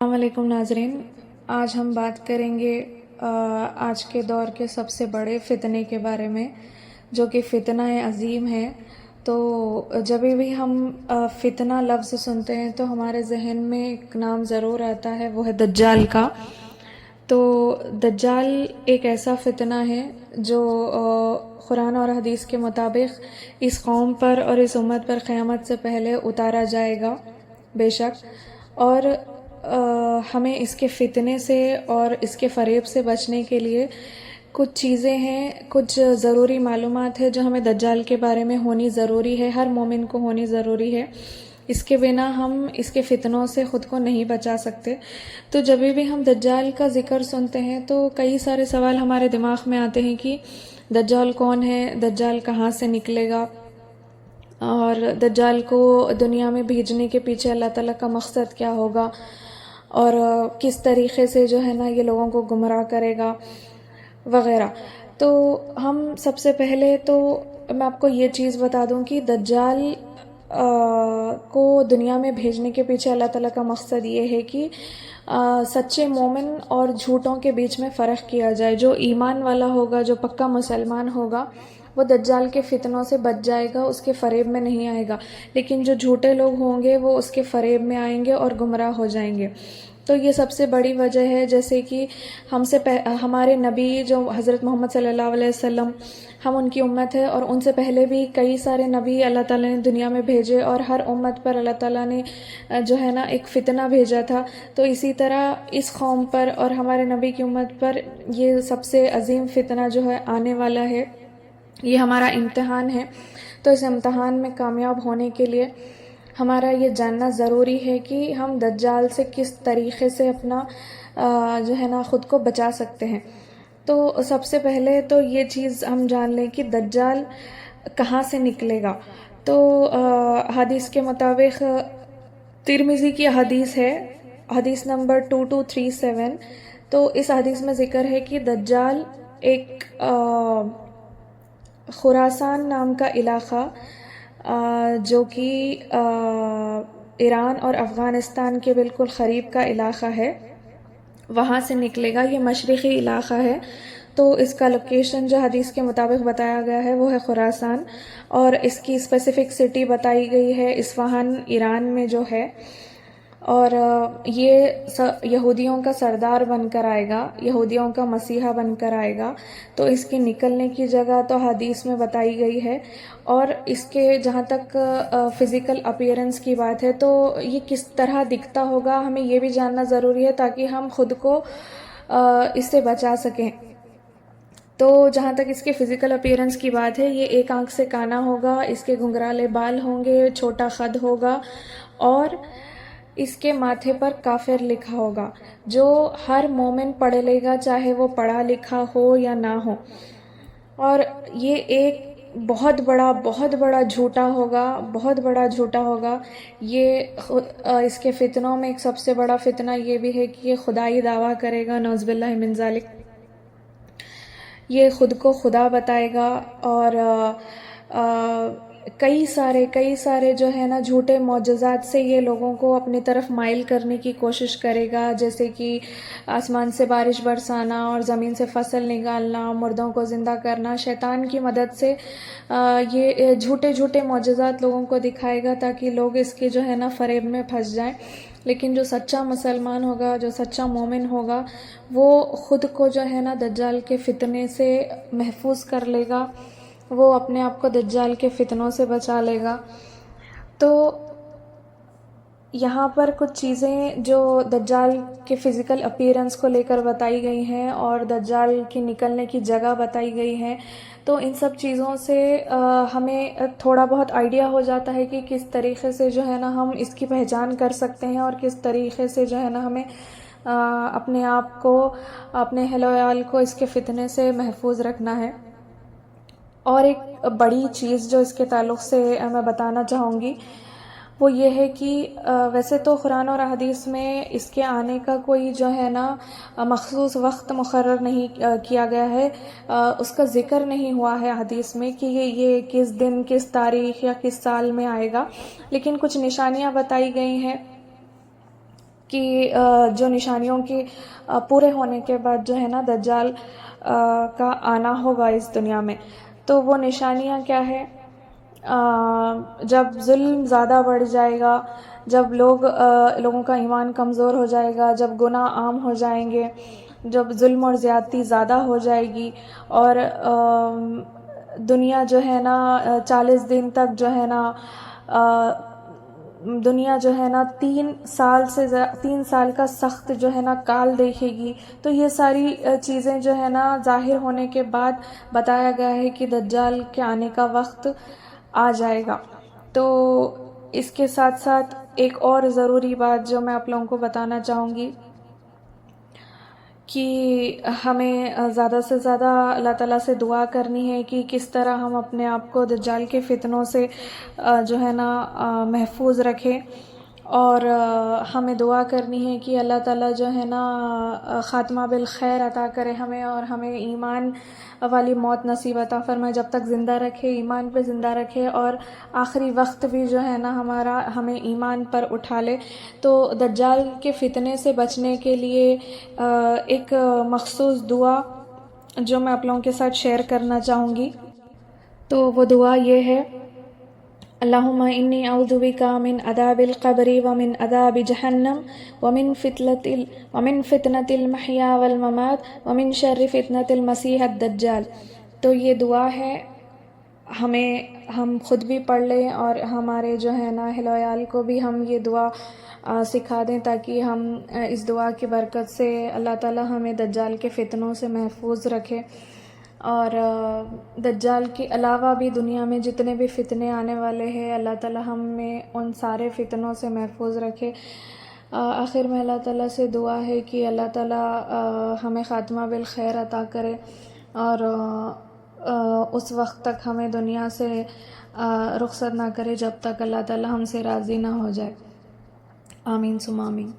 السلام علیکم ناظرین، آج ہم بات کریں گے آج کے دور کے سب سے بڑے فتنے کے بارے میں، جو کہ فتنہ عظیم ہے۔ تو جب بھی ہم فتنہ لفظ سنتے ہیں تو ہمارے ذہن میں ایک نام ضرور آتا ہے، وہ ہے دجال کا۔ تو دجال ایک ایسا فتنہ ہے جو قرآن اور حدیث کے مطابق اس قوم پر اور اس امت پر قیامت سے پہلے اتارا جائے گا بے شک، اور ہمیں اس کے فتنے سے اور اس کے فریب سے بچنے کے لیے کچھ چیزیں ہیں، کچھ ضروری معلومات ہے جو ہمیں دجال کے بارے میں ہونی ضروری ہے، ہر مومن کو ہونی ضروری ہے۔ اس کے بنا ہم اس کے فتنوں سے خود کو نہیں بچا سکتے۔ تو جب بھی ہم دجال کا ذکر سنتے ہیں تو کئی سارے سوال ہمارے دماغ میں آتے ہیں کہ دجال کون ہے، دجال کہاں سے نکلے گا، اور دجال کو دنیا میں بھیجنے کے پیچھے اللہ تعالیٰ کا مقصد کیا ہوگا، اور کس طریقے سے جو ہے نا یہ لوگوں کو گمراہ کرے گا وغیرہ۔ تو ہم سب سے پہلے تو میں آپ کو یہ چیز بتا دوں کہ دجال کو دنیا میں بھیجنے کے پیچھے اللہ تعالیٰ کا مقصد یہ ہے کہ سچے مومن اور جھوٹوں کے بیچ میں فرق کیا جائے۔ جو ایمان والا ہوگا، جو پکا مسلمان ہوگا، وہ دجال کے فتنوں سے بچ جائے گا، اس کے فریب میں نہیں آئے گا، لیکن جو جھوٹے لوگ ہوں گے وہ اس کے فریب میں آئیں گے اور گمراہ ہو جائیں گے۔ تو یہ سب سے بڑی وجہ ہے، جیسے کہ ہمارے نبی جو حضرت محمد صلی اللہ علیہ وسلم، ہم ان کی امت ہے، اور ان سے پہلے بھی کئی سارے نبی اللہ تعالیٰ نے دنیا میں بھیجے، اور ہر امت پر اللہ تعالیٰ نے جو ہے نا ایک فتنہ بھیجا تھا۔ تو اسی طرح اس قوم پر اور ہمارے نبی کی امت پر یہ سب سے عظیم فتنہ جو ہے آنے والا ہے، یہ ہمارا امتحان ہے۔ تو اس امتحان میں کامیاب ہونے کے لیے ہمارا یہ جاننا ضروری ہے کہ ہم دجال سے کس طریقے سے اپنا جو ہے نا خود کو بچا سکتے ہیں۔ تو سب سے پہلے تو یہ چیز ہم جان لیں کہ دجال کہاں سے نکلے گا۔ تو حدیث کے مطابق ترمذی کی حدیث ہے، حدیث نمبر 2237۔ تو اس حدیث میں ذکر ہے کہ دجال ایک خراسان نام کا علاقہ جو کہ ایران اور افغانستان کے بالکل قریب کا علاقہ ہے، وہاں سے نکلے گا۔ یہ مشرقی علاقہ ہے، تو اس کا لوکیشن جو حدیث کے مطابق بتایا گیا ہے وہ ہے خراسان، اور اس کی اسپیسیفک سٹی بتائی گئی ہے اصفہان، ایران میں جو ہے۔ اور یہ یہودیوں کا سردار بن کر آئے گا، یہودیوں کا مسیحا بن کر آئے گا۔ تو اس کے نکلنے کی جگہ تو حدیث میں بتائی گئی ہے، اور اس کے جہاں تک فزیکل اپیرنس کی بات ہے تو یہ کس طرح دکھتا ہوگا ہمیں یہ بھی جاننا ضروری ہے، تاکہ ہم خود کو اس سے بچا سکیں۔ تو جہاں تک اس کے فزیکل اپیرنس کی بات ہے، یہ ایک آنکھ سے کانا ہوگا، اس کے گھنگرالے بال ہوں گے، چھوٹا قد ہوگا، اور اس کے ماتھے پر کافر لکھا ہوگا، جو ہر مومن پڑھ لے گا، چاہے وہ پڑھا لکھا ہو یا نہ ہو۔ اور یہ ایک بہت بڑا جھوٹا ہوگا، بہت بڑا جھوٹا ہوگا۔ یہ اس کے فتنوں میں ایک سب سے بڑا فتنہ یہ بھی ہے کہ یہ خدائی دعویٰ کرے گا، نعوذ باللہ من ذالک۔ یہ خود کو خدا بتائے گا، اور کئی سارے جو ہے نا جھوٹے معجزات سے یہ لوگوں کو اپنی طرف مائل کرنے کی کوشش کرے گا، جیسے کہ آسمان سے بارش برسانا، اور زمین سے فصل نکالنا، مردوں کو زندہ کرنا۔ شیطان کی مدد سے یہ جھوٹے معجزات لوگوں کو دکھائے گا، تاکہ لوگ اس کے جو ہے نا فریب میں پھنس جائیں۔ لیکن جو سچا مسلمان ہوگا، جو سچا مومن ہوگا، وہ خود کو جو ہے نا دجال کے فتنے سے محفوظ کر لے گا، وہ اپنے آپ کو دجال کے فتنوں سے بچا لے گا۔ تو یہاں پر کچھ چیزیں جو دجال کے فزیکل اپیرنس کو لے کر بتائی گئی ہیں، اور دجال کی نکلنے کی جگہ بتائی گئی ہیں، تو ان سب چیزوں سے ہمیں تھوڑا بہت آئیڈیا ہو جاتا ہے کہ کس طریقے سے جو ہے نا ہم اس کی پہچان کر سکتے ہیں، اور کس طریقے سے جو ہے نا ہمیں اپنے آپ کو، اپنے اہل و عیال کو اس کے فتنے سے محفوظ رکھنا ہے۔ اور ایک بڑی چیز جو اس کے تعلق سے میں بتانا چاہوں گی، وہ یہ ہے کہ ویسے تو قرآن اور حدیث میں اس کے آنے کا کوئی جو ہے نا مخصوص وقت مقرر نہیں کیا گیا ہے، اس کا ذکر نہیں ہوا ہے حدیث میں کہ یہ کس دن، کس تاریخ یا کس سال میں آئے گا، لیکن کچھ نشانیاں بتائی گئی ہیں۔ کہ جو نشانیوں کی پورے ہونے کے بعد جو ہے نا دجال کا آنا ہوگا اس دنیا میں. تو وہ نشانیاں کیا ہے؟ جب ظلم زیادہ بڑھ جائے گا، جب لوگوں کا ایمان کمزور ہو جائے گا، جب گناہ عام ہو جائیں گے، جب ظلم اور زیادتی زیادہ ہو جائے گی، اور دنیا جو ہے نا 40 دن تک جو ہے نا دنیا جو ہے نا 3 سال کا سخت جو ہے نا کال دیکھے گی. تو یہ ساری چیزیں جو ہے نا ظاہر ہونے کے بعد بتایا گیا ہے کہ دجال کے آنے کا وقت آ جائے گا. تو اس کے ساتھ ساتھ ایک اور ضروری بات جو میں آپ لوگوں کو بتانا چاہوں گی کہ ہمیں زیادہ سے زیادہ اللہ تعالیٰ سے دعا کرنی ہے کہ کس طرح ہم اپنے آپ کو دجال کے فتنوں سے جو ہے نا محفوظ رکھیں، اور ہمیں دعا کرنی ہے کہ اللہ تعالیٰ جو ہے نا خاتمہ بالخیر عطا کرے ہمیں، اور ہمیں ایمان والی موت نصیب عطا فرمائے، جب تک زندہ رکھے ایمان پہ زندہ رکھے، اور آخری وقت بھی جو ہے نا ہمیں ایمان پر اٹھا لے. تو دجال کے فتنے سے بچنے کے لیے ایک مخصوص دعا جو میں آپ لوگوں کے ساتھ شیئر کرنا چاہوں گی، تو وہ دعا یہ ہے: اللہم انی اعوذ بک من عذاب القبر ومن عذاب جہنم ومن فتنة المحیا والممات ومن شر فتنة المسیح الدجال. تو یہ دعا ہے، ہم خود بھی پڑھ لیں اور ہمارے جو ہے نا اہل و عیال کو بھی ہم یہ دعا سکھا دیں، تاکہ ہم اس دعا کی برکت سے اللہ تعالیٰ ہمیں دجال کے فتنوں سے محفوظ رکھے. اور دجال کے علاوہ بھی دنیا میں جتنے بھی فتنے آنے والے ہیں، اللہ تعالیٰ ہمیں ان سارے فتنوں سے محفوظ رکھے. آخر میں اللہ تعالیٰ سے دعا ہے کہ اللہ تعالیٰ ہمیں خاتمہ بالخیر عطا کرے، اور اس وقت تک ہمیں دنیا سے رخصت نہ کرے جب تک اللہ تعالیٰ ہم سے راضی نہ ہو جائے. آمین ثم آمین.